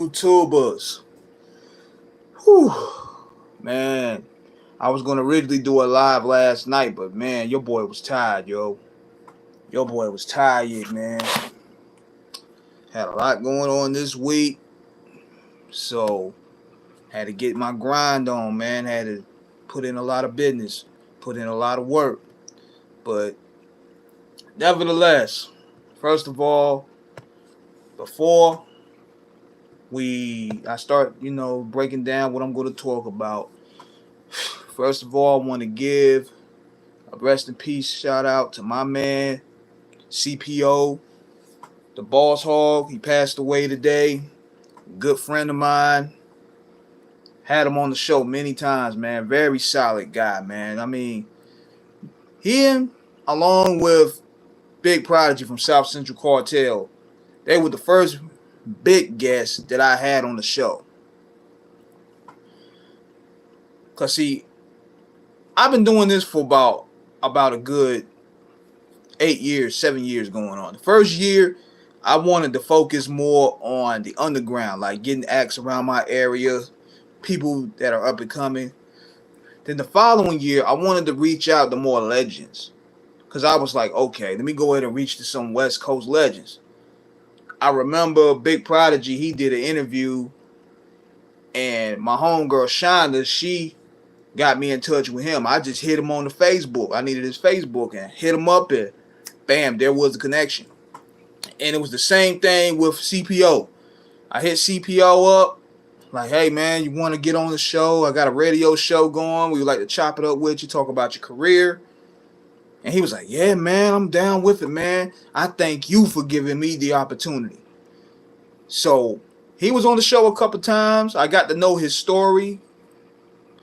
YouTubers. Whew. Man, I was gonna originally do a live last night, but man, your boy was tired, yo. Your boy was tired, man. Had a lot going on this week, so had to get my grind on, man. Had to put in a lot of business, put in a lot of work. But nevertheless, first of all, before I start, breaking down what I'm going to talk about. First of all, I want to give a rest in peace shout out to my man, CPO the Boss Hogg. He passed away today. Good friend of mine. Had him on the show many times, man. Very solid guy, man. I mean, him along with Big Prodigy from South Central Cartel, they were the first big guests that I had on the show. Cause see, I've been doing this for about a good 8 years, 7 years going on. The first year, I wanted to focus more on the underground, like getting acts around my area, people that are up and coming. Then the following year, I wanted to reach out to more legends. Because I was like, okay, let me go ahead and reach to some West Coast legends. I remember Big Prodigy, he did an interview, and my homegirl Shonda, she got me in touch with him. I just hit him on the Facebook. I needed his Facebook and hit him up, and bam, there was a connection. And it was the same thing with CPO. I hit CPO up, like, hey man, you want to get on the show? I got a radio show going. We would like to chop it up with you, talk about your career. And he was like, yeah, man, I'm down with it, man. I thank you for giving me the opportunity. So he was on the show a couple times. I got to know his story.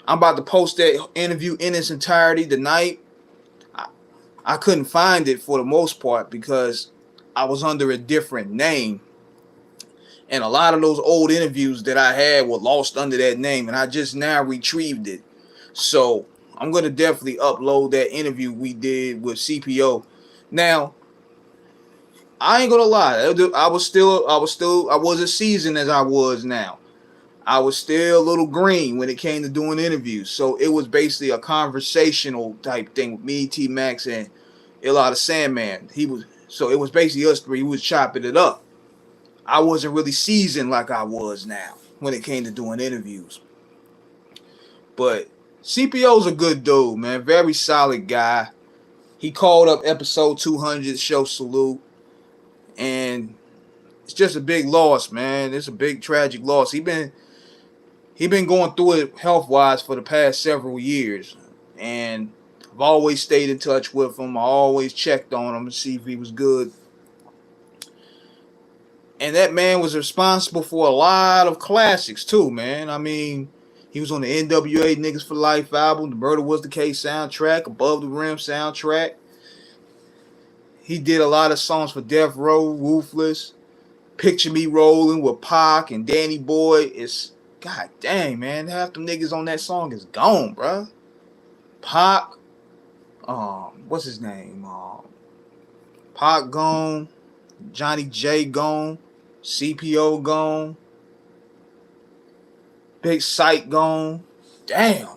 I'm about to post that interview in its entirety tonight. I couldn't find it for the most part because I was under a different name. And a lot of those old interviews that I had were lost under that name. And I just now retrieved it. So I'm going to definitely upload that interview we did with CPO. Now, I ain't going to lie. I wasn't as seasoned as I was now. I was still a little green when it came to doing interviews. So it was basically a conversational type thing with me, T-Max, and Ilada Sandman. So it was basically us three. We was chopping it up. I wasn't really seasoned like I was now when it came to doing interviews. But CPO's a good dude, man. Very solid guy. He called up episode 200, show salute. And it's just a big loss, man. It's a big tragic loss. He been going through it health-wise for the past several years. And I've always stayed in touch with him. I always checked on him to see if he was good. And that man was responsible for a lot of classics too, man. I mean, he was on the NWA Niggas for Life album, the Murder Was the Case soundtrack, Above the Rim soundtrack. He did a lot of songs for Death Row, Ruthless, Picture Me Rolling with Pac and Danny Boy. It's, god dang, man, half them niggas on that song is gone, bruh. Pac, what's his name? Pac gone, Johnny J gone, CPO gone, Big Sight gone. Damn.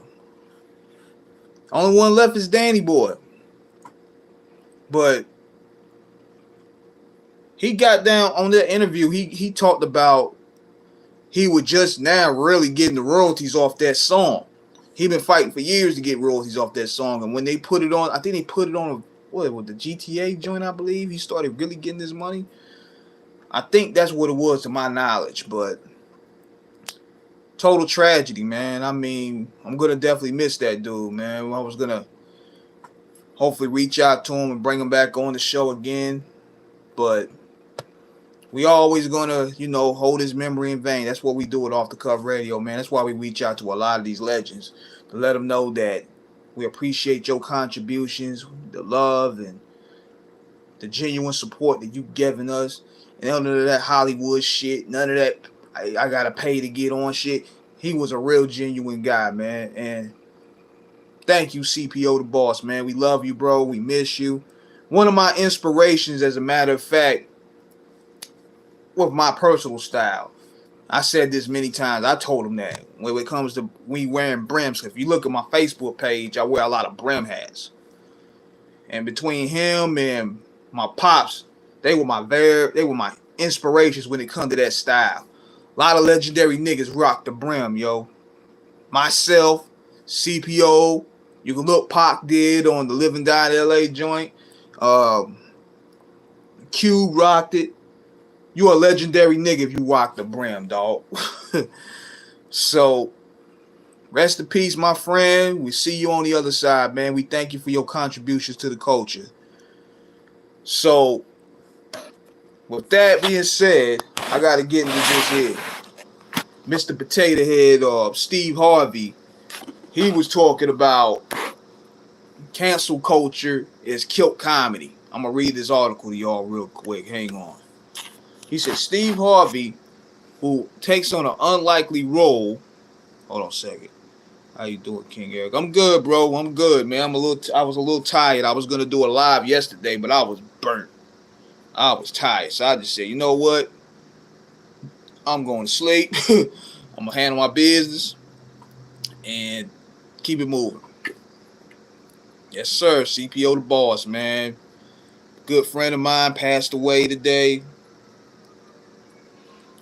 Only one left is Danny Boy. But he got down on that interview. He talked about he was just now really getting the royalties off that song. He been fighting for years to get royalties off that song. And when they put it on, I think they put it on with the GTA joint, I believe. He started really getting his money. I think that's what it was to my knowledge. But total tragedy, man. I mean, I'm going to definitely miss that dude, man. I was going to hopefully reach out to him and bring him back on the show again. But we always going to, hold his memory in vain. That's what we do with Off the Cuff Radio, man. That's why we reach out to a lot of these legends to let them know that we appreciate your contributions, the love, and the genuine support that you've given us. And none of that Hollywood shit, none of that I got to pay to get on shit. He was a real genuine guy, man. And thank you, CPO the Boss, man. We love you, bro. We miss you. One of my inspirations, as a matter of fact, with my personal style. I said this many times. I told him that when it comes to me wearing brims. If you look at my Facebook page, I wear a lot of brim hats. And between him and my pops, they were my inspirations when it comes to that style. A lot of legendary niggas rock the brim, yo. Myself, CPO, you can look Pac did on the Live and Die in LA joint. Q rocked it. You a legendary nigga if you rock the brim, dog. So, rest in peace, my friend. We see you on the other side, man. We thank you for your contributions to the culture. So, with that being said, I got to get into this here. Mr. Potato Head, Steve Harvey, he was talking about cancel culture is killed comedy. I'm going to read this article to y'all real quick. Hang on. He said, Steve Harvey, who takes on an unlikely role. Hold on a second. How you doing, King Eric? I'm good, bro. I'm good, man. I was a little tired. I was going to do a live yesterday, but I was burnt. I was tired. So I just said, you know what? I'm going to sleep. I'm going to handle my business and keep it moving. Yes, sir. CPO the Boss, man. Good friend of mine passed away today.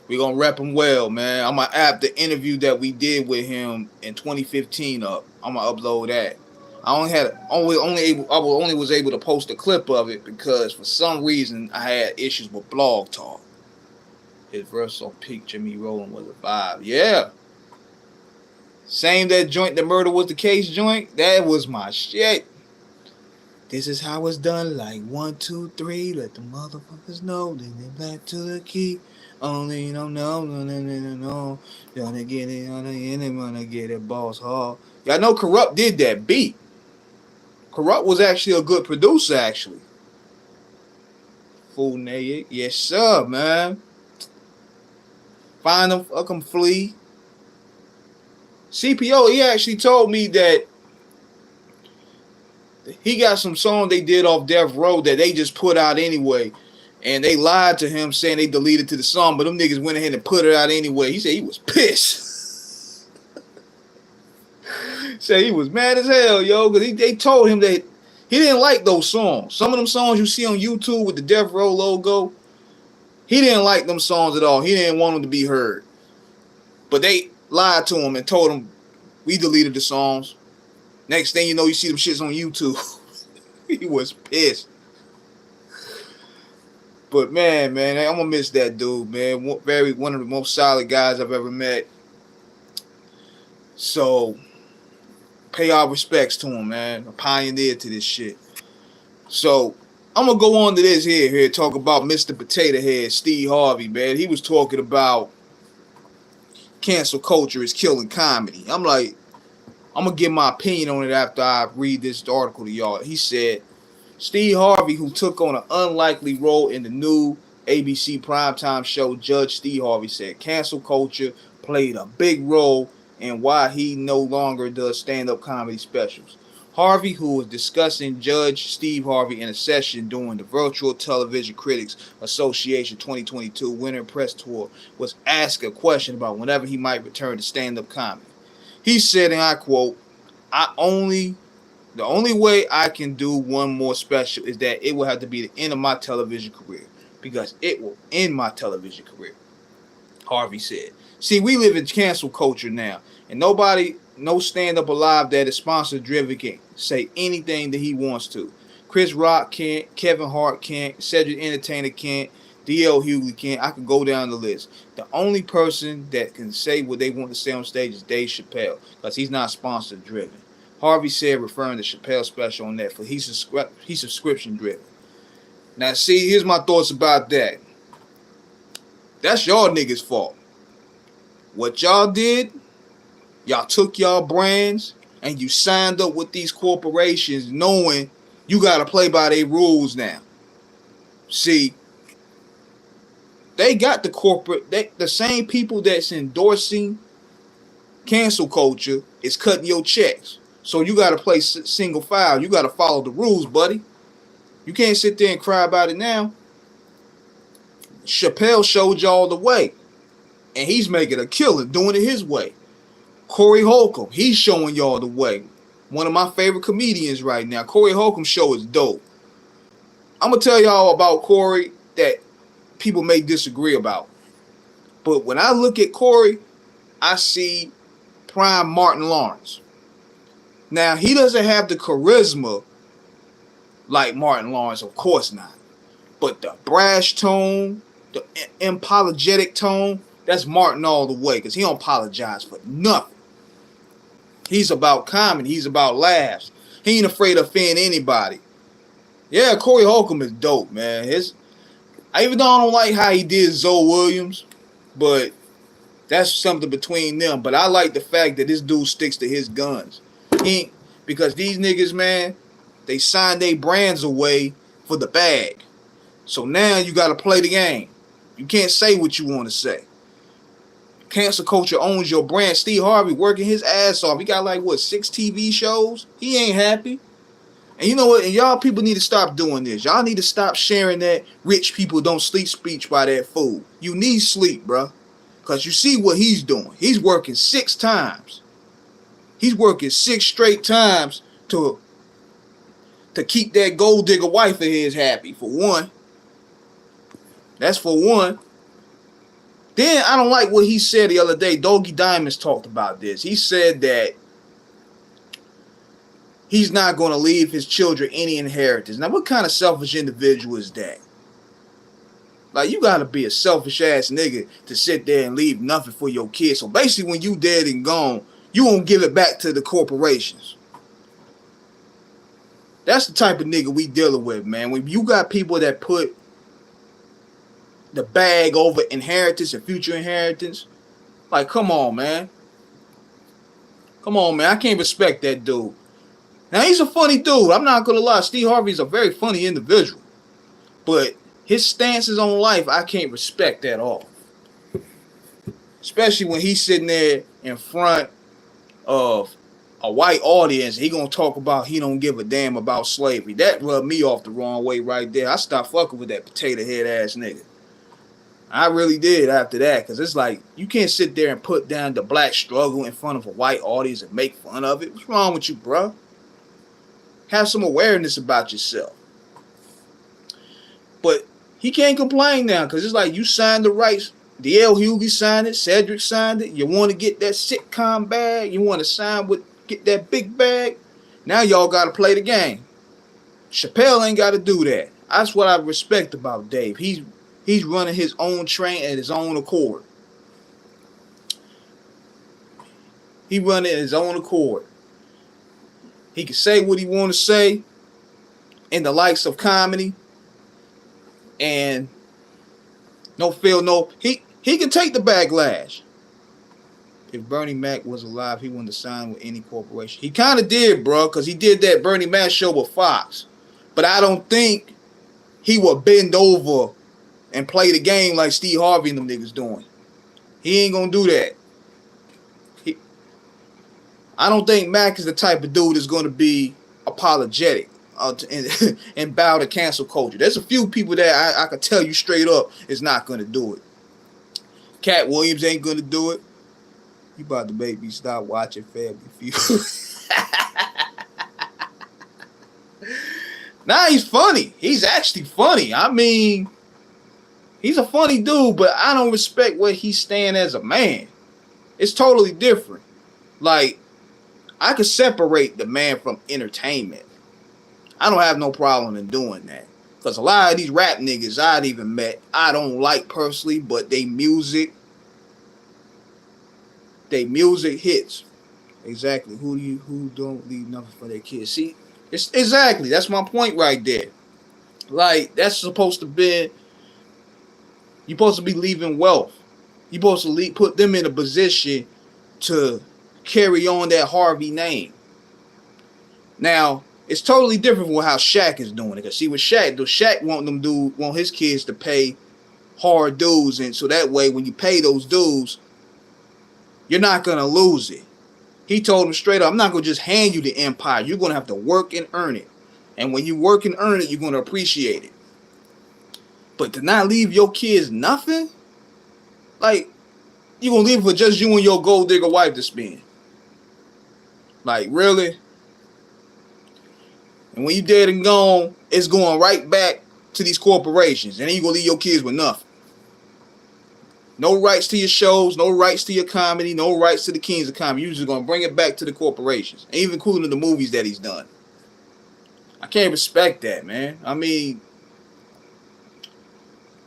We're going to rep him well, man. I'm going to add the interview that we did with him in 2015 up. I'm going to upload that. I only was able to post a clip of it because for some reason I had issues with Blog Talk. His verse on Peak Jimmy Rolling was a vibe. Yeah. Same that joint, the Murder Was the Case joint. That was my shit. This is how it's done, like 1, 2, 3. Let the motherfuckers know. Then they back to the key. Only no. Gonna get it, Boss Hogg. Y'all know Corrupt did that beat. Corrupt was actually a good producer, actually. Fool Nayik. Yes, sir, man. Find them, fuck them, flee. CPO, he actually told me that he got some song they did off Death Row that they just put out anyway. And they lied to him saying they deleted to the song, but them niggas went ahead and put it out anyway. He said he was pissed. Said he was mad as hell, yo, because they told him that he didn't like those songs. Some of them songs you see on YouTube with the Death Row logo, he didn't like them songs at all. He didn't want them to be heard. But they lied to him and told him we deleted the songs. Next thing you know, you see them shits on YouTube. He was pissed. But man, I'm gonna miss that dude, man. One of the most solid guys I've ever met. So pay our respects to him, man. A pioneer to this shit. So I'm gonna go on to this here talk about Mr. Potato Head, Steve Harvey, man. He was talking about cancel culture is killing comedy. I'm gonna give my opinion on it after I read this article to y'all. He said, Steve Harvey, who took on an unlikely role in the new ABC primetime show Judge Steve Harvey, said cancel culture played a big role in why he no longer does stand-up comedy specials. Harvey, who was discussing Judge Steve Harvey in a session during the Virtual Television Critics Association 2022 Winter Press Tour, was asked a question about whenever he might return to stand-up comedy. He said, and I quote, the only way I can do one more special is that it will have to be the end of my television career, because it will end my television career, Harvey said. See, we live in cancel culture now, and no stand-up alive that is sponsor-driven can say anything that he wants to. Chris Rock can't, Kevin Hart can't, Cedric Entertainer can't, D.L. Hughley can't. I can go down the list. The only person that can say what they want to say on stage is Dave Chappelle, because he's not sponsor-driven. Harvey said, referring to Chappelle's special on Netflix, he's subscription-driven. Now, see, here's my thoughts about that. That's y'all niggas' fault. What y'all did, y'all took y'all brands and you signed up with these corporations knowing you got to play by their rules now. See, they got the same people that's endorsing cancel culture is cutting your checks. So you got to play single file. You got to follow the rules, buddy. You can't sit there and cry about it now. Chappelle showed y'all the way. and he's making a killing, doing it his way. Corey Holcomb, he's showing y'all the way. One of my favorite comedians right now. Corey Holcomb's show is dope. I'm going to tell y'all about Corey that people may disagree about. But when I look at Corey, I see prime Martin Lawrence. Now, he doesn't have the charisma like Martin Lawrence, of course not. But the brash tone, the unapologetic tone, that's Martin all the way, because he don't apologize for nothing. He's about comedy. He's about laughs. He ain't afraid to offend anybody. Yeah, Corey Holcomb is dope, man. Even though I don't like how he did Zoe Williams, but that's something between them. But I like the fact that this dude sticks to his guns. Because these niggas, man, they signed their brands away for the bag. So now you got to play the game. You can't say what you want to say. Cancel culture owns your brand. Steve Harvey working his ass off. He got 6 TV shows? He ain't happy. And you know what? And y'all people need to stop doing this. Y'all need to stop sharing that rich people don't sleep speech by that fool. You need sleep, bro. Because you see what he's doing. He's working 6 times. He's working 6 straight times to keep that gold digger wife of his happy, for one. That's for one. Then I don't like what he said the other day. Doggy Diamonds talked about this. He said that he's not going to leave his children any inheritance. Now, what kind of selfish individual is that? Like, you got to be a selfish ass nigga to sit there and leave nothing for your kids. So basically, when you dead and gone, you won't give it back to the corporations. That's the type of nigga we dealing with, man. When you got people that put the bag over inheritance and future inheritance, like, come on, man. Come on, man. I can't respect that dude. Now, he's a funny dude. I'm not going to lie. Steve Harvey's a very funny individual. But his stances on life, I can't respect at all. Especially when he's sitting there in front of a white audience. He going to talk about he don't give a damn about slavery. That rubbed me off the wrong way right there. I stopped fucking with that potato head ass nigga. I really did after that, because it's like, you can't sit there and put down the black struggle in front of a white audience and make fun of it. What's wrong with you, bro? Have some awareness about yourself. But he can't complain now, because it's like, you signed the rights. D.L. Hughley signed it. Cedric signed it. You want to get that sitcom bag. You want to get that big bag. Now y'all got to play the game. Chappelle ain't got to do that. That's what I respect about Dave. He's running his own train at his own accord. He running at his own accord. He can say what he want to say in the likes of comedy. And he can take the backlash. If Bernie Mac was alive, he wouldn't have signed with any corporation. He kind of did, bro, because he did that Bernie Mac show with Fox. But I don't think he would bend over and play the game like Steve Harvey and them niggas doing. He ain't gonna do that. I don't think Mac is the type of dude that's gonna be apologetic and bow to cancel culture. There's a few people that I can tell you straight up is not gonna do it. Cat Williams ain't gonna do it. You about to make me stop watching Family Feud. Nah, he's funny. He's actually funny. I mean, he's a funny dude, but I don't respect where he's staying as a man. It's totally different. Like, I could separate the man from entertainment. I don't have no problem in doing that. Because a lot of these rap niggas I'd even met, I don't like personally, but they music hits. Exactly. Who don't leave nothing for their kids? See, it's exactly, that's my point right there. Like, that's supposed to be, you're supposed to be leaving wealth. You're supposed to put them in a position to carry on that Harvey name. Now, it's totally different with how Shaq is doing it. Cause see, with Shaq want his kids to pay hard dues, and so that way when you pay those dues, you're not gonna lose it. He told him straight up, I'm not gonna just hand you the empire. You're gonna have to work and earn it. And when you work and earn it, you're gonna appreciate it. But to not leave your kids nothing, like, You gonna leave it for just you and your gold digger wife to spend? Like, really? And when you dead and gone, it's going right back to these corporations. And then you gonna leave your kids with nothing. No rights to your shows, no rights to your comedy, no rights to the kings of comedy. You're just gonna bring it back to the corporations. And even cooler than the movies that he's done. I can't respect that, man. I mean,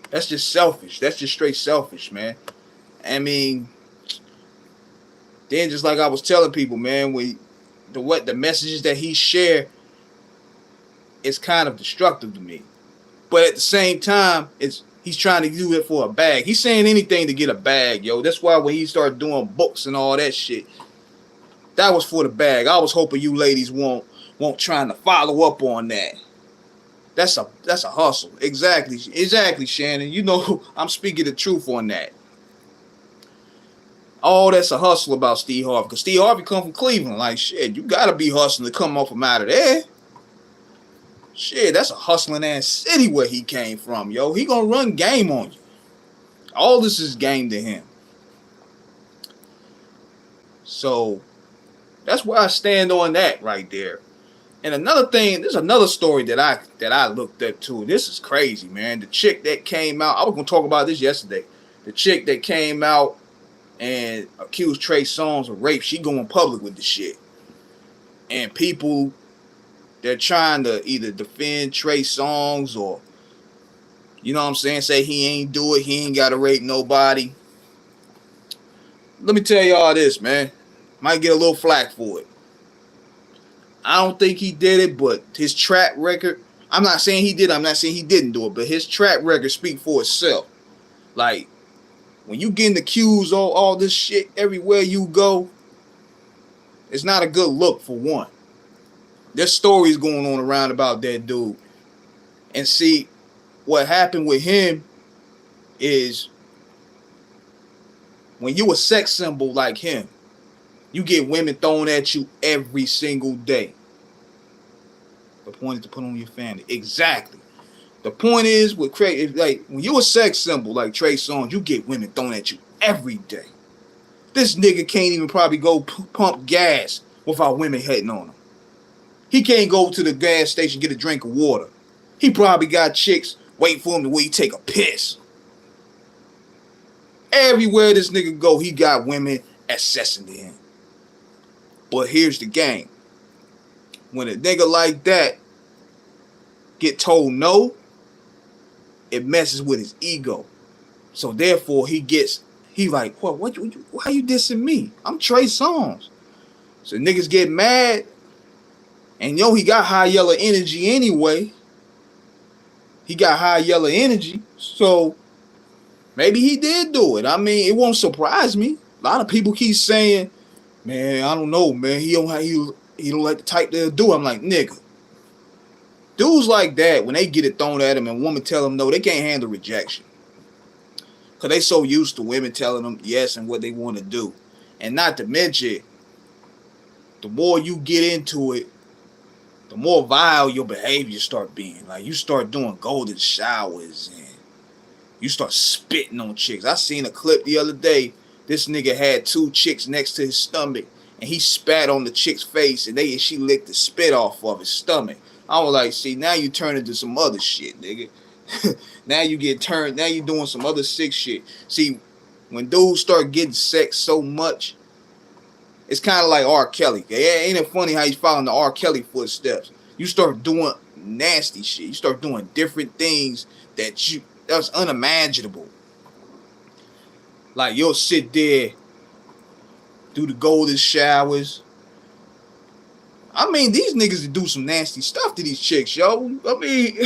that's just selfish. That's just straight selfish, man. I mean, then just like I was telling people, man, the messages that he shared is kind of destructive to me. But at the same time, he's trying to do it for a bag. He's saying anything to get a bag, yo. That's why when he started doing books and all that shit, that was for the bag. I was hoping you ladies won't trying to follow up on that. That's a hustle. Exactly, Shannon. You know I'm speaking the truth on that. Oh, that's a hustle about Steve Harvey. Because Steve Harvey come from Cleveland. Like, shit, you got to be hustling to come off from out of there. Shit, that's a hustling ass city where he came from, yo. He gonna run game on you. All this is game to him. So, that's where I stand on that right there. And another thing, there's another story that I looked up to. This is crazy, man. The chick that came out, I was gonna talk about this yesterday. The chick that came out and accused Trey Songz of rape, she going public with the shit. And people, they're trying to either defend Trey Songz or, you know what I'm saying, say he ain't do it, he ain't got to rape nobody. Let me tell y'all this, man. Might get a little flack for it. I don't think he did it, but his track record, I'm not saying he did, I'm not saying he didn't do it, but his track record speaks for itself. Like, when you getting accused of all this shit everywhere you go, it's not a good look for one. There's stories going on around about that dude. And see, what happened with him is when you a sex symbol like him, you get women thrown at you every single day. The point is to put on your family. Exactly. The point is with Trey, like when you a sex symbol like Trey Songz, you get women thrown at you every day. This nigga can't even probably go pump gas without women hitting on him. He can't go to the gas station get a drink of water. He probably got chicks waiting for him to wait take a piss. Everywhere this nigga go, he got women accessing to him. But here's the game. When a nigga like that get told no, it messes with his ego. So therefore he like, why you dissing me? I'm Trey Songz. So niggas get mad. And yo, he got high yellow energy anyway. He got high yellow energy. So maybe he did do it. I mean, it won't surprise me. A lot of people keep saying, man, I don't know, man. He don't like the type they'll do. I'm like, nigga. Dudes like that, when they get it thrown at them and women tell them no, they can't handle rejection. Because they so used to women telling them yes and what they want to do. And not to mention, the more you get into it, the more vile your behavior start being. Like, you start doing golden showers and you start spitting on chicks. I seen a clip the other day. This nigga had two chicks next to his stomach and he spat on the chick's face and she licked the spit off of his stomach. I was like, see, now you turn into some other shit, nigga. Now you doing some other sick shit. See, when dudes start getting sex so much, it's kind of like R. Kelly. Ain't it funny how he's following the R. Kelly footsteps? You start doing nasty shit. You start doing different things that's unimaginable. Like, you'll sit there, do the golden showers. I mean, these niggas do some nasty stuff to these chicks, yo. I mean,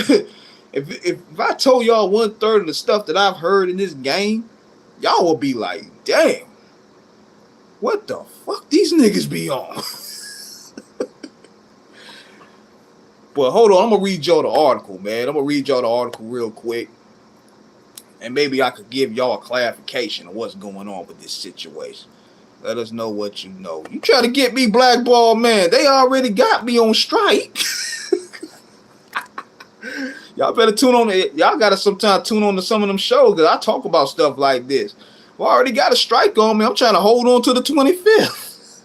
if I told y'all 1/3 of the stuff that I've heard in this game, y'all will be like, damn, what the fuck these niggas be on? But hold on, I'm going to read y'all the article, man. I'm going to read y'all the article real quick. And maybe I could give y'all a clarification of what's going on with this situation. Let us know what you know. You try to get me blackballed, man. They already got me on strike. Y'all better tune on it. Y'all got to sometimes tune on to some of them shows because I talk about stuff like this. Well, I already got a strike on me. I'm trying to hold on to the 25th.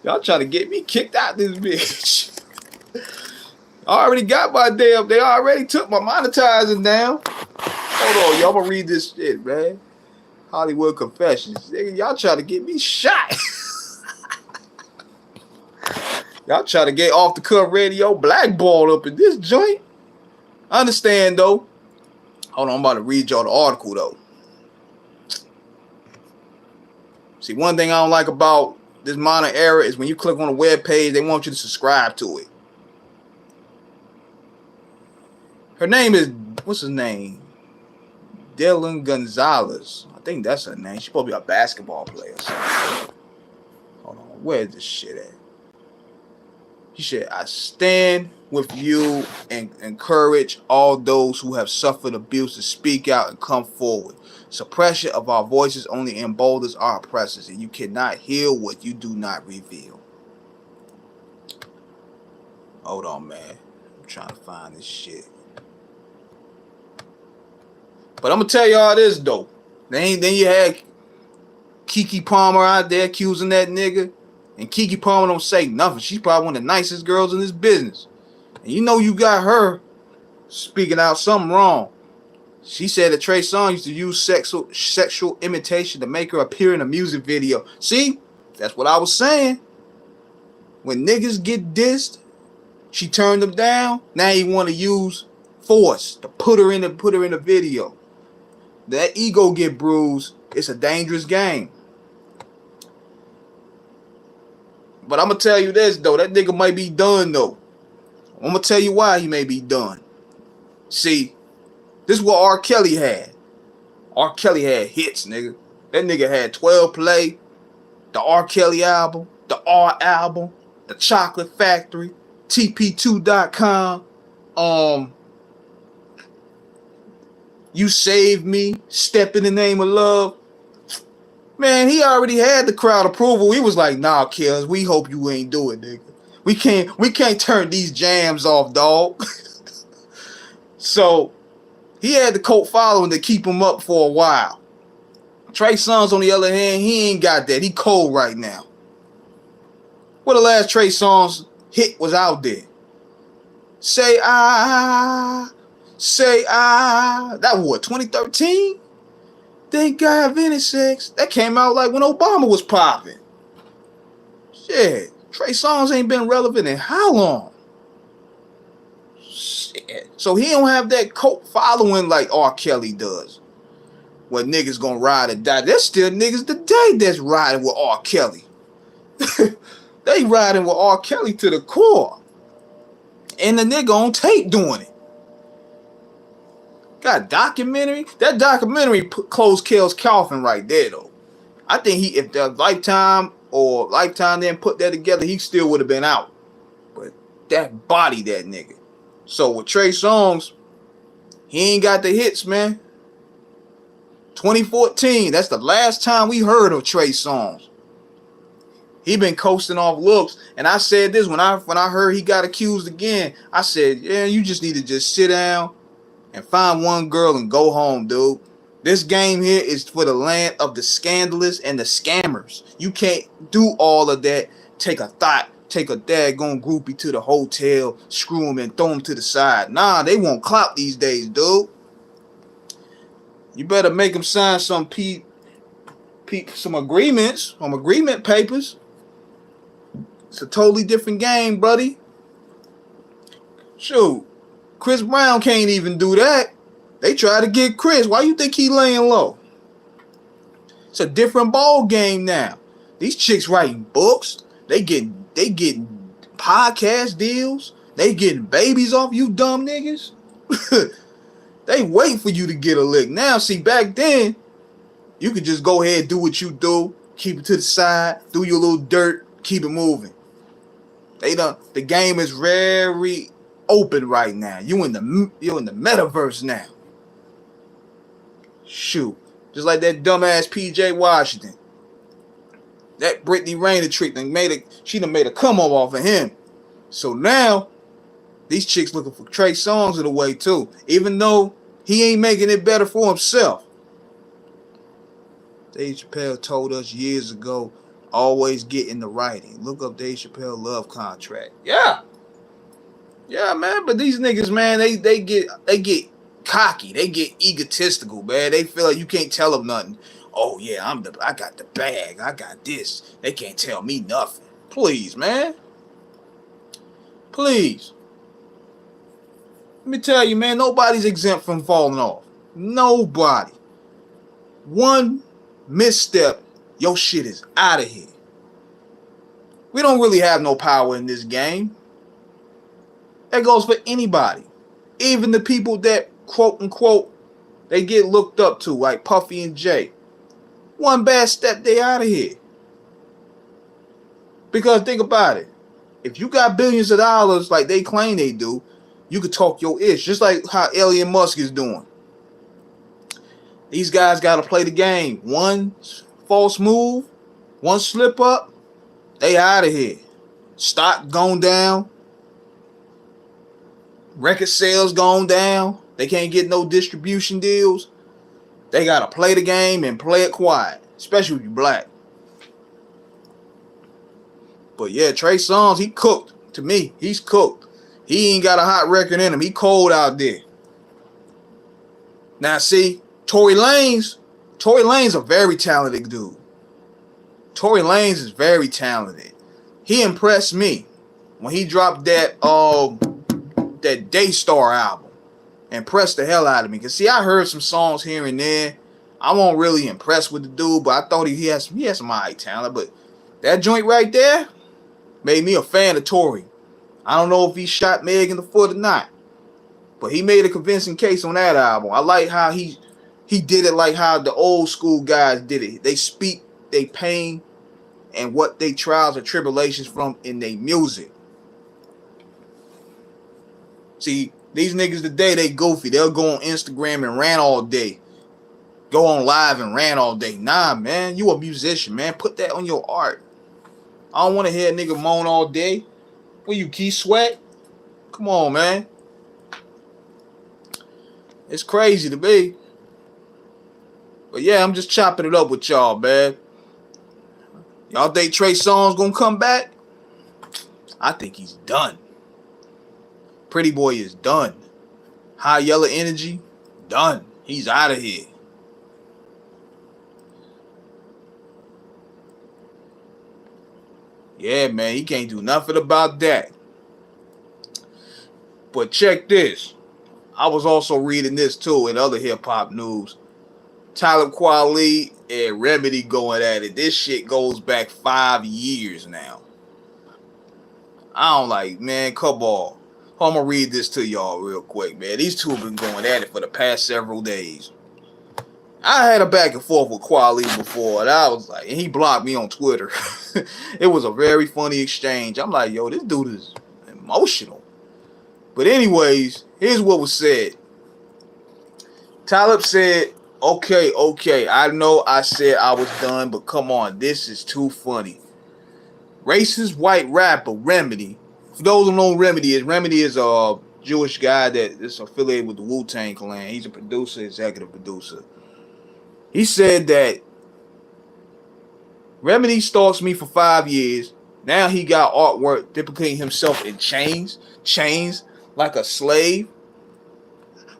Y'all trying to get me kicked out this bitch. I already got my damn. They already took my monetizing down. Hold on, y'all. I'm gonna read this shit, man. Hollywood Confessions. Y'all trying to get me shot. Y'all trying to get off the cuff radio blackballed up in this joint. I understand though. Hold on, I'm about to read y'all the article though. See, one thing I don't like about this modern era is when you click on a web page, they want you to subscribe to it. Her name is, what's his name? Dylan Gonzalez. I think that's her name. She's supposed to be a basketball player or something. Hold on, where's this shit at? She said, I stand with you and encourage all those who have suffered abuse to speak out and come forward. Suppression of our voices only emboldens our oppressors, and you cannot heal what you do not reveal. Hold on, man. I'm trying to find this shit. But I'm going to tell y'all this, though. Then you had Keke Palmer out there accusing that nigga. And Keke Palmer don't say nothing. She's probably one of the nicest girls in this business. And you know you got her speaking out something wrong. She said that Trey Songz used to use sexual imitation to make her appear in a music video. See? That's what I was saying. When niggas get dissed, she turned them down. Now you want to use force to put her in the video. That ego get bruised. It's a dangerous game. But I'm going to tell you this, though. That nigga might be done, though. I'm going to tell you why he may be done. See, this is what R. Kelly had. R. Kelly had hits, nigga. That nigga had 12 Play, the R. Kelly album, the R album, the Chocolate Factory, TP2.com, You Saved Me, Step in the Name of Love. Man, he already had the crowd approval. He was like, nah, Kills, we hope you ain't do it, nigga. We can't turn these jams off, dog. So he had the cult following to keep him up for a while. Trey Songz, on the other hand, he ain't got that. He cold right now. What the last Trey Songz hit was out there? Say I. That was what, 2013? Thank God invented sex. That came out like when Obama was popping. Shit. Trey Songz ain't been relevant in how long? Shit. So he don't have that cult following like R. Kelly does. Where niggas gonna ride or die. There's still niggas today that's riding with R. Kelly. They riding with R. Kelly to the core. And the nigga on tape doing it. Got a documentary. That documentary closed Kel's coffin right there, though. I think if the Lifetime didn't put that together, he still would have been out. But that body, that nigga. So with Trey Songz, he ain't got the hits, man. 2014, that's the last time we heard of Trey Songz. He been coasting off looks, and I said this when I heard he got accused again. I said, yeah, you just need to just sit down and find one girl and go home, dude. This game here is for the land of the scandalous and the scammers. You can't do all of that. Take a daggone groupie to the hotel, screw him and throw him to the side. Nah, they won't clout these days, dude. You better make them sign some agreements, some agreement papers. It's a totally different game, buddy. Shoot, Chris Brown can't even do that. They try to get Chris. Why you think he laying low? It's a different ball game now. These chicks writing books. They getting podcast deals. They getting babies off you dumb niggas. They wait for you to get a lick. Now, see, back then, you could just go ahead and do what you do. Keep it to the side. Do your little dirt. Keep it moving. The game is very open right now. You're in the metaverse now. Shoot. Just like that dumbass PJ Washington. That Brittany Rayner trick she done made a come up off of him. So now, these chicks looking for Trey Songz in a way too. Even though he ain't making it better for himself. Dave Chappelle told us years ago, always get in the writing. Look up Dave Chappelle love contract. Yeah. Yeah, man. But these niggas, man, they get cocky. They get egotistical, man. They feel like you can't tell them nothing. Oh yeah, I got the bag. I got this. They can't tell me nothing. Please, man. Please. Let me tell you, man, nobody's exempt from falling off. Nobody. One misstep, your shit is out of here. We don't really have no power in this game. That goes for anybody. Even the people that, quote unquote, they get looked up to, like Puffy and Jay. One bad step, they out of here. Because think about it. If you got billions of dollars like they claim they do, you could talk your ish. Just like how Elon Musk is doing. These guys got to play the game. One false move, one slip up, they out of here. Stock gone down. Record sales gone down. They can't get no distribution deals. They got to play the game and play it quiet. Especially if you're black. But yeah, Trey Songz, he cooked. To me, he's cooked. He ain't got a hot record in him. He cold out there. Now see, Tory Lanez a very talented dude. Tory Lanez is very talented. He impressed me when he dropped that Daystar album. Impressed the hell out of me. Cause see, I heard some songs here and there. I wasn't really impressed with the dude, but I thought he had some alright talent. But that joint right there made me a fan of Tory. I don't know if he shot Meg in the foot or not, but he made a convincing case on that album. I like how he did it like how the old school guys did it. They speak their pain and what they trials and tribulations from in their music. See, these niggas today, they goofy. They'll go on Instagram and rant all day. Go on live and rant all day. Nah, man, you a musician, man. Put that on your art. I don't want to hear a nigga moan all day. What you, Keith Sweat? Come on, man. It's crazy to me. But yeah, I'm just chopping it up with y'all, man. Y'all think Trey Songz gonna come back? I think he's done. Pretty Boy is done. High Yellow Energy, done. He's out of here. Yeah, man, he can't do nothing about that. But check this. I was also reading this too in other hip-hop news. Talib Kweli and Remedy going at it. This shit goes back 5 years now. I don't like, man, come on. I'm going to read this to y'all real quick, man. These two have been going at it for the past several days. I had a back and forth with Kweli before, and I was like, and he blocked me on Twitter. It was a very funny exchange. I'm like, yo, this dude is emotional. But anyways, here's what was said. Talib said, okay, I know I said I was done, but come on, this is too funny. Racist white rapper Remedy. For those who know who Remedy is a Jewish guy that is affiliated with the Wu-Tang Clan. He's a producer, executive producer. He said that Remedy stalks me for 5 years. Now he got artwork depicting himself in chains like a slave.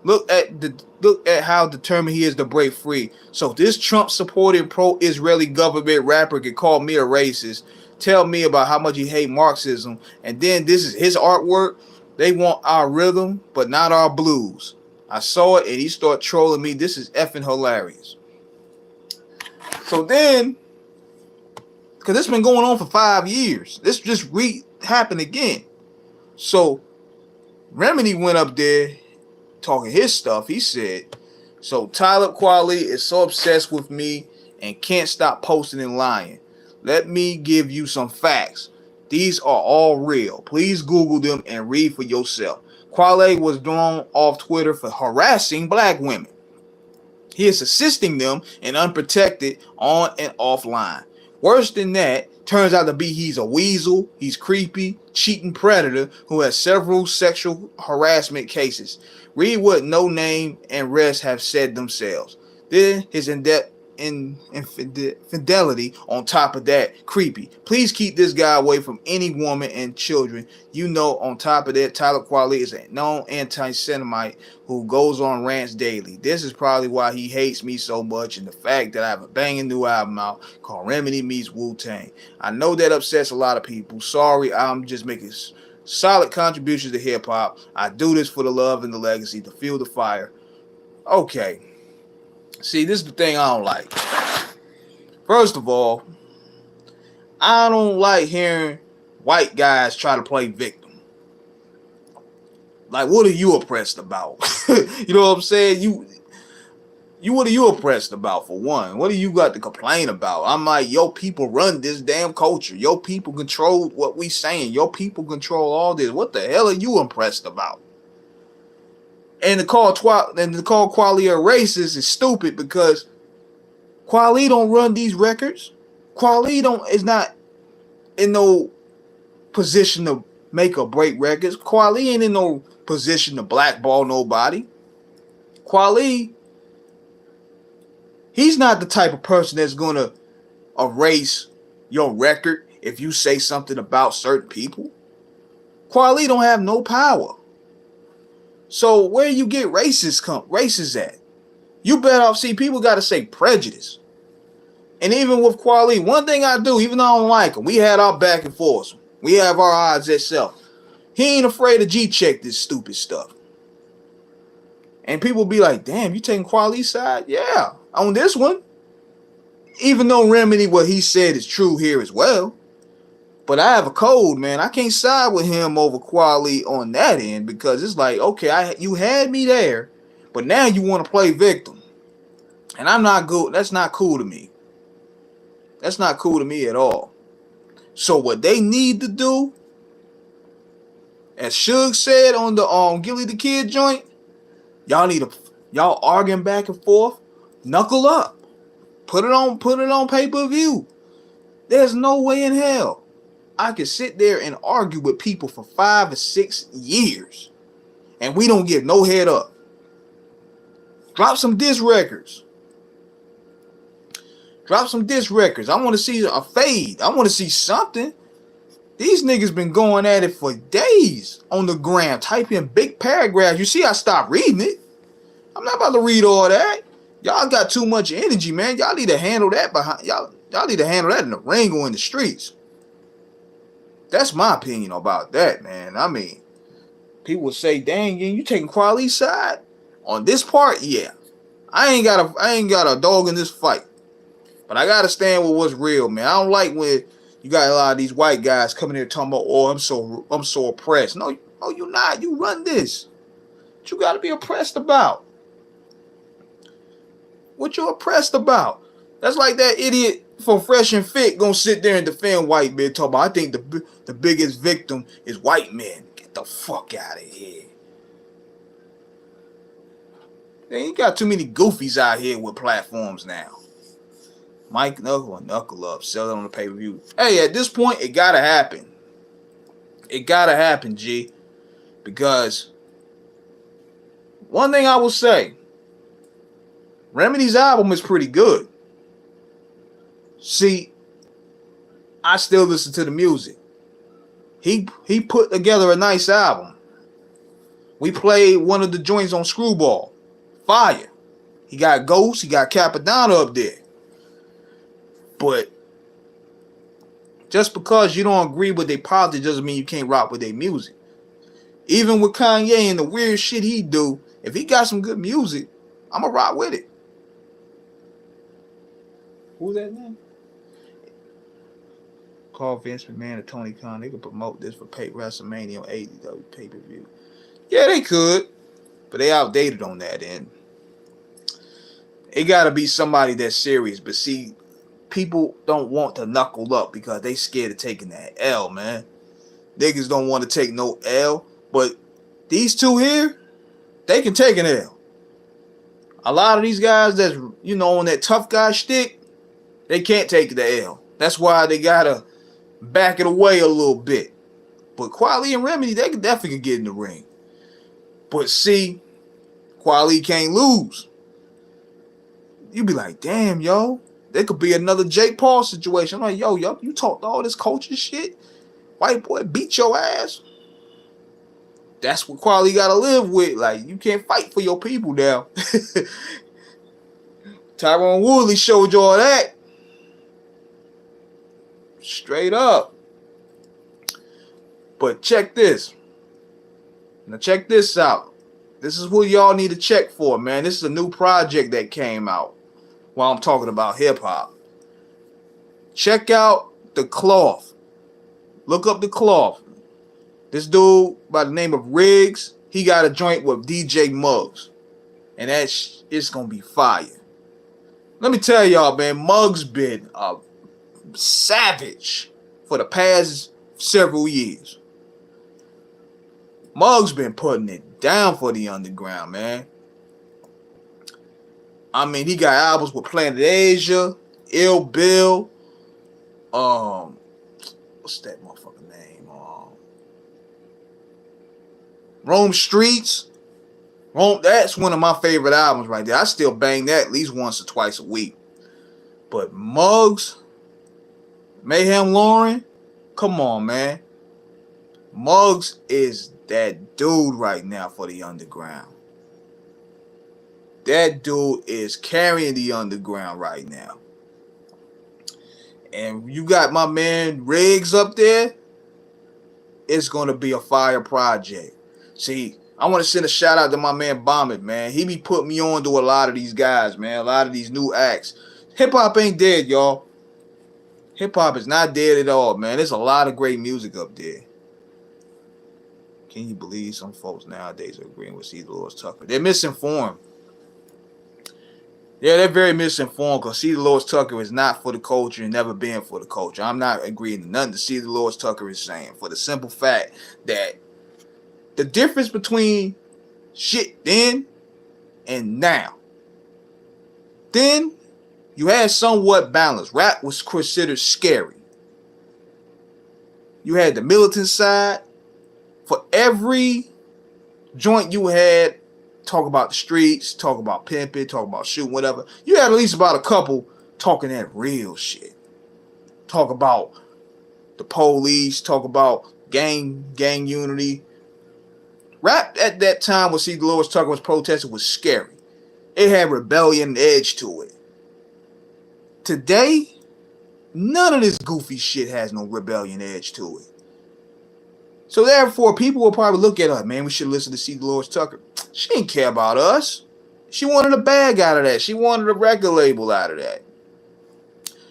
Look at how determined he is to break free. So this Trump-supporting pro-Israeli government rapper can call me a racist, tell me about how much he hate Marxism, and then this is his artwork. They want our rhythm, but not our blues. I saw it, and he started trolling me. This is effing hilarious. So then, because this been going on for 5 years, this just happened again. So Remedy went up there talking his stuff. He said, so Talib Kweli is so obsessed with me and can't stop posting and lying. Let me give you some facts. These are all real. Please Google them and read for yourself. Kweli was thrown off Twitter for harassing black women. He is assisting them in unprotected on and offline. Worse than that, turns out to be he's a weasel, he's creepy, cheating predator who has several sexual harassment cases. Read what No Name and rest have said themselves. Then his in-depth infidelity on top of that. Creepy. Please keep this guy away from any woman and children. You know, on top of that, Talib Kweli is a known anti-Semite who goes on rants daily. This is probably why he hates me so much, and the fact that I have a banging new album out called Remedy Meets Wu-Tang. I know that upsets a lot of people. Sorry, I'm just making solid contributions to hip-hop. I do this for the love and the legacy, to fuel the fire. Okay. See, this is the thing I don't like. First of all, I don't like hearing white guys try to play victim. Like, what are you oppressed about? You know what I'm saying? What are you oppressed about, for one? What do you got to complain about? I'm like, yo, people run this damn culture. Yo, people control what we saying. Yo, people control all this. What the hell are you impressed about? And to call Kweli a racist is stupid, because Kweli don't run these records. Kweli is not in no position to make or break records. Kweli ain't in no position to blackball nobody. Kweli, he's not the type of person that's gonna erase your record if you say something about certain people. Kweli don't have no power. So where you get racist at? You better off, see, people got to say prejudice. And even with Kweli, one thing I do, even though I don't like him, we had our back and forth. We have our odds itself. He ain't afraid to G-check this stupid stuff. And people be like, damn, you taking Kweli's side? Yeah, on this one. Even though Remedy, what he said is true here as well. But I have a code, man. I can't side with him over Kweli on that end, because it's like, okay, you had me there, but now you want to play victim. And I'm not good. That's not cool to me. That's not cool to me at all. So what they need to do, as Suge said on the Gilly the Kid joint, y'all arguing back and forth, knuckle up. Put it on pay-per-view. There's no way in hell I could sit there and argue with people for 5 or 6 years and we don't get no head up. Drop some diss records. Drop some diss records. I want to see a fade. I want to see something. These niggas been going at it for days on the gram. Type in big paragraphs. You see, I stopped reading it. I'm not about to read all that. Y'all got too much energy, man. Y'all need to handle that y'all need to handle that in the ring or in the streets. That's my opinion about that, man. I mean, people would say, dang, you taking Kweli's side? On this part, yeah. I ain't got a dog in this fight. But I gotta stand with what's real, man. I don't like when you got a lot of these white guys coming here talking about, oh, I'm so oppressed. No, you're not. You run this. What you gotta be oppressed about? What you oppressed about? That's like that idiot from Fresh and Fit gonna sit there and defend white men, talking about, I think the biggest victim is white men. Get the fuck out of here. They ain't got too many goofies out here with platforms now. Mike Knuckle or Knuckle Up, sell it on the pay-per-view. Hey, at this point, it gotta happen. It gotta happen, G. Because one thing I will say, Remedy's album is pretty good. See, I still listen to the music. He put together a nice album. We played one of the joints on Screwball. Fire. He got Ghost, he got Capadonna up there. But just because you don't agree with their politics doesn't mean you can't rock with their music. Even with Kanye and the weird shit he do, if he got some good music, I'ma rock with it. Who's that name? Call Vince McMahon and Tony Khan. They could promote this for WrestleMania on AEW pay-per-view. Yeah, they could. But they outdated on that end. It gotta be somebody that's serious. But see, people don't want to knuckle up because they scared of taking that L, man. Niggas don't want to take no L. But these two here, they can take an L. A lot of these guys that's, on that tough guy shtick, they can't take the L. That's why they gotta back it away a little bit. But Kweli and Remedy, they can definitely get in the ring. But see, Kweli can't lose. you be like, damn, yo, there could be another Jake Paul situation. I'm like, yo, you talked all this culture shit. White boy beat your ass. That's what quality you gotta live with. Like, you can't fight for your people now. Tyronn Woodley showed you all that. Straight up. But check this. Now check this out. This is what y'all need to check for, man. This is a new project that came out while I'm talking about hip-hop. Check out The Cloth. Look up The Cloth. This dude by the name of Riggs, he got a joint with DJ Muggs. And it's going to be fire. Let me tell y'all, man, Muggs been a savage for the past several years. Muggs been putting it down for the underground, man. I mean, he got albums with Planet Asia, Ill Bill, what's that motherfucker name? Rome Streets. That's one of my favorite albums right there. I still bang that at least once or twice a week. But Muggs, Mayhem Lauren, come on, man. Muggs is that dude right now for the underground. That dude is carrying the underground right now. And you got my man Riggs up there. It's going to be a fire project. See, I want to send a shout out to my man Bombit, man. He be putting me on to a lot of these guys, man. A lot of these new acts. Hip-hop ain't dead, y'all. Hip-hop is not dead at all, man. There's a lot of great music up there. Can you believe some folks nowadays are agreeing with C. Lewis Tucker? They're misinformed. Yeah, they're very misinformed because C. Lewis Tucker is not for the culture and never been for the culture. I'm not agreeing to nothing that C. Lewis Tucker is saying for the simple fact that the difference between shit then and now. Then you had somewhat balance. Rap was considered scary. You had the militant side. For every joint you had, talk about the streets, talk about pimping, talk about shooting, whatever. You had at least about a couple talking that real shit. Talk about the police, talk about gang unity. Rap at that time when C. Lewis Tucker was protesting was scary. It had rebellion edge to it. Today, none of this goofy shit has no rebellion edge to it. So therefore, people will probably look at us, man, we should listen to C. Lewis Tucker. She didn't care about us. She wanted a bag out of that. She wanted a record label out of that.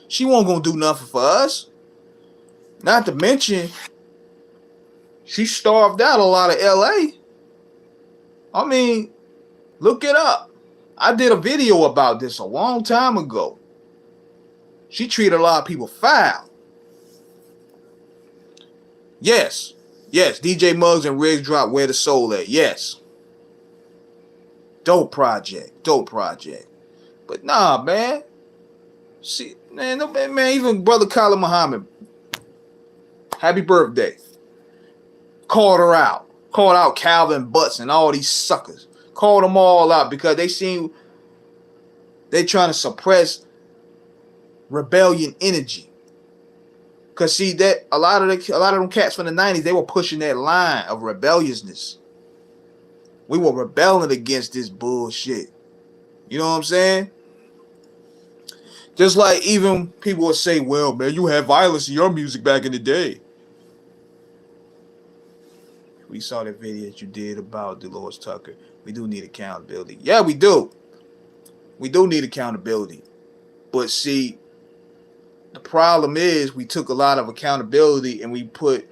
She wasn't going to do nothing for us. Not to mention, she starved out a lot of LA. I mean, look it up. I did a video about this a long time ago. She treated a lot of people foul. Yes, DJ Muggs and Riggs dropped Where the Soul At. Yes. Dope project. But nah, man. See, man, even Brother Khalid Muhammad, happy birthday. Called her out. Called out Calvin Butts and all these suckers. Called them all out because they trying to suppress rebellion energy. Cause see that a lot of them cats from the 90s, they were pushing that line of rebelliousness. We were rebelling against this bullshit. You know what I'm saying? Just like even people would say, well, man, you had violence in your music back in the day. We saw that video that you did about Dolores Tucker. We do need accountability. Yeah, we do. We do need accountability. But see, the problem is we took a lot of accountability and we put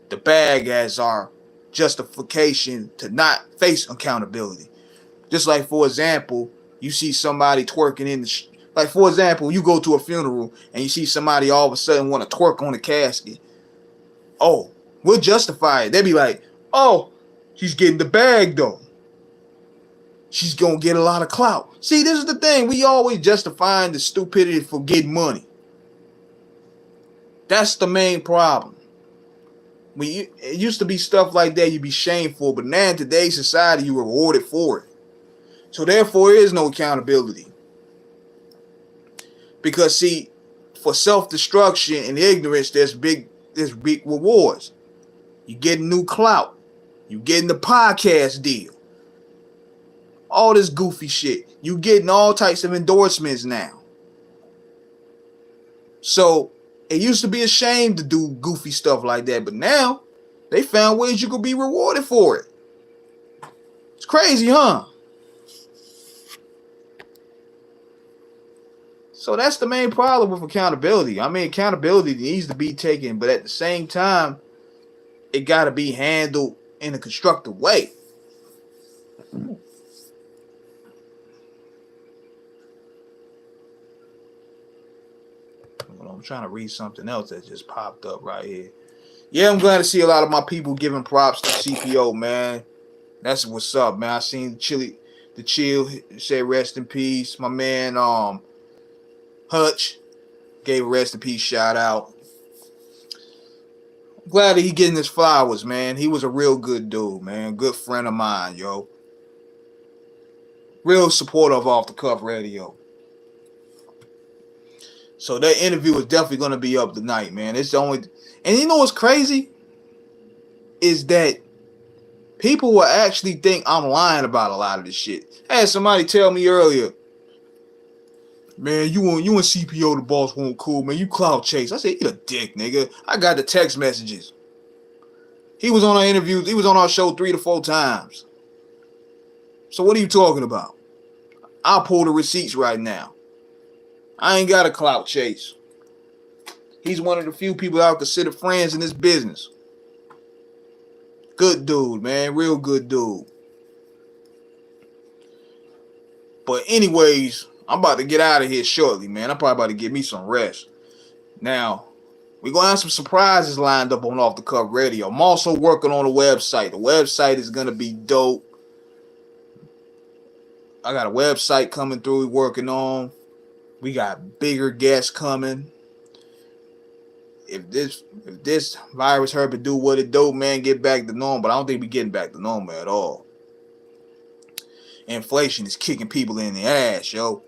the bag as our justification to not face accountability. Just like, for example, you see somebody twerking in the like, for example, you go to a funeral and you see somebody all of a sudden want to twerk on the casket. Oh, we'll justify it. They'll be like, oh, she's getting the bag though. She's going to get a lot of clout. See, this is the thing. We always justifying the stupidity for getting money. That's the main problem. It used to be stuff like that you'd be shamed for, but now in today's society, you're rewarded for it. So therefore, there is no accountability. Because see, for self-destruction and ignorance, there's big rewards. You getting new clout. You getting the podcast deal. All this goofy shit. You getting all types of endorsements now. So it used to be a shame to do goofy stuff like that, but now they found ways you could be rewarded for it. It's crazy, huh? So that's the main problem with accountability. I mean, accountability needs to be taken, but at the same time, it got to be handled in a constructive way. I'm trying to read something else that just popped up right here. Yeah, I'm glad to see a lot of my people giving props to CPO, man. That's what's up, man. I seen the chill say rest in peace. My man, Hutch gave a rest in peace shout out. I'm glad that he getting his flowers, man. He was a real good dude, man. Good friend of mine, yo. Real supporter of Off the Cuff Radio. So that interview is definitely going to be up tonight, man. It's the only... And you know what's crazy? Is that people will actually think I'm lying about a lot of this shit. I had somebody tell me earlier, man, you and CPO the Boss weren't cool, man. You clout chase. I said, you a dick, nigga. I got the text messages. He was on our interviews. He was on our show 3 to 4 times. So what are you talking about? I'll pull the receipts right now. I ain't got a clout chase. He's one of the few people I would consider friends in this business. Good dude, man. Real good dude. But anyways, I'm about to get out of here shortly, man. I'm probably about to get me some rest. Now, we're going to have some surprises lined up on Off the Cuff Radio. I'm also working on a website. The website is going to be dope. I got a website coming through we're working on. We got bigger guests coming. If this virus hurt to do what it do, man, get back to normal. But I don't think we're getting back to normal at all. Inflation is kicking people in the ass, yo.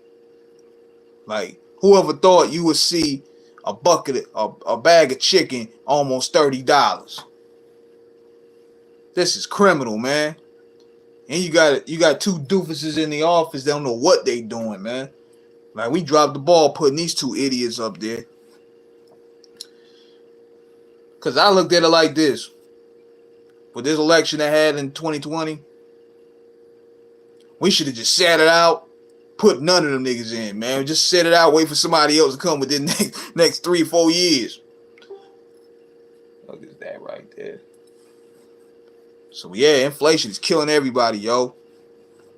Like, whoever thought you would see a bag of chicken almost $30? This is criminal, man. And you got 2 doofuses in the office. They don't know what they doing, man. Like, we dropped the ball putting these 2 idiots up there. Because I looked at it like this. With this election I had in 2020, we should have just sat it out, put none of them niggas in, man. Just set it out, wait for somebody else to come within the next 3-4 years. Look at that right there. So, yeah, inflation is killing everybody, yo.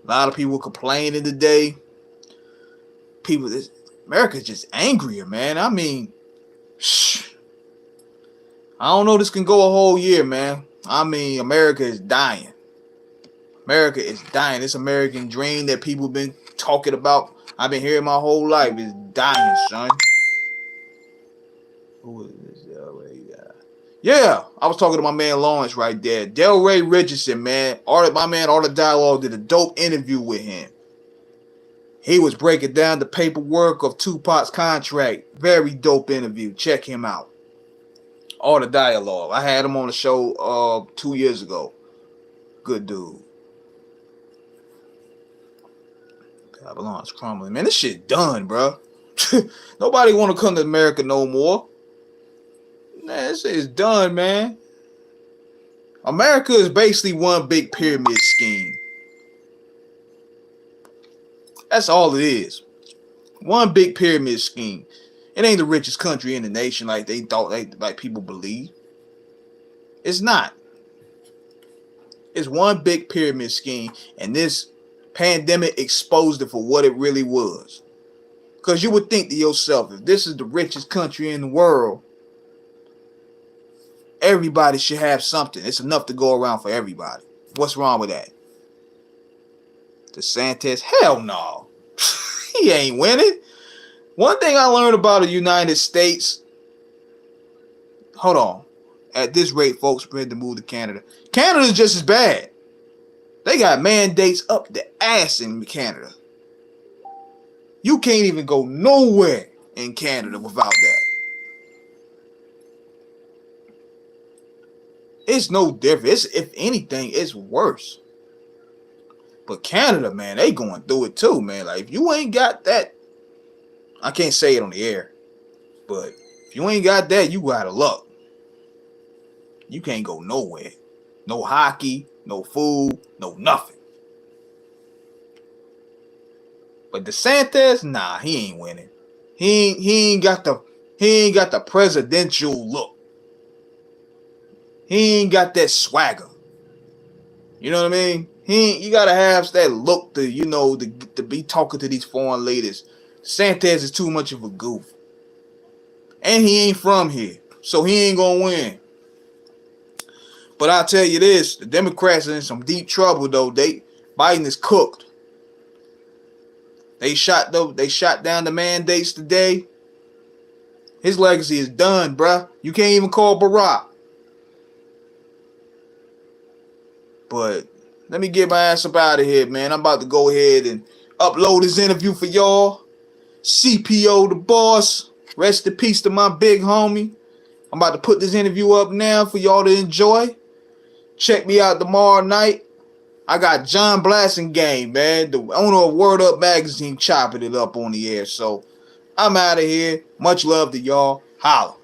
A lot of people complaining today. America's just angrier, man. I mean, I don't know this can go a whole year, man. I mean, America is dying. America is dying. This American dream that people been talking about, I've been hearing my whole life, is dying, son. Who is this? Yeah, I was talking to my man Lawrence right there. Delray Richardson, man. My man, Art of Dialogue, did a dope interview with him. He was breaking down the paperwork of Tupac's contract. Very dope interview. Check him out. Art of Dialogue. I had him on the show 2 years ago. Good dude. Babylon's crumbling. Man, this shit done, bro. Nobody want to come to America no more. Man, this shit is done, man. America is basically one big pyramid scheme. That's all it is. One big pyramid scheme. It ain't the richest country in the nation like they thought, like people believe. It's not. It's one big pyramid scheme, and this pandemic exposed it for what it really was. Because you would think to yourself, if this is the richest country in the world, everybody should have something. It's enough to go around for everybody. What's wrong with that? DeSantis? Hell no. He ain't winning. One thing I learned about the United States, hold on. At this rate, folks prepared to move to Canada. Canada's just as bad. They got mandates up the ass in Canada. You can't even go nowhere in Canada without that. It's no different. If anything, it's worse. But Canada, man, they going through it too, man. Like, if you ain't got that, I can't say it on the air, but if you ain't got that, you out of luck. You can't go nowhere. No hockey, no food, no nothing. But DeSantis, nah, he ain't winning. He ain't got the presidential look. He ain't got that swagger. You know what I mean? You gotta have that look to be talking to these foreign ladies. DeSantis is too much of a goof. And he ain't from here. So he ain't gonna win. But I'll tell you this, the Democrats are in some deep trouble though. Biden is cooked. They shot down the mandates today. His legacy is done, bruh. You can't even call Barack. But let me get my ass up out of here, man. I'm about to go ahead and upload this interview for y'all. CPO the Boss. Rest in peace to my big homie. I'm about to put this interview up now for y'all to enjoy. Check me out tomorrow night. I got John Blasingame, man, the owner of Word Up Magazine, chopping it up on the air. So I'm out of here. Much love to y'all. Holla.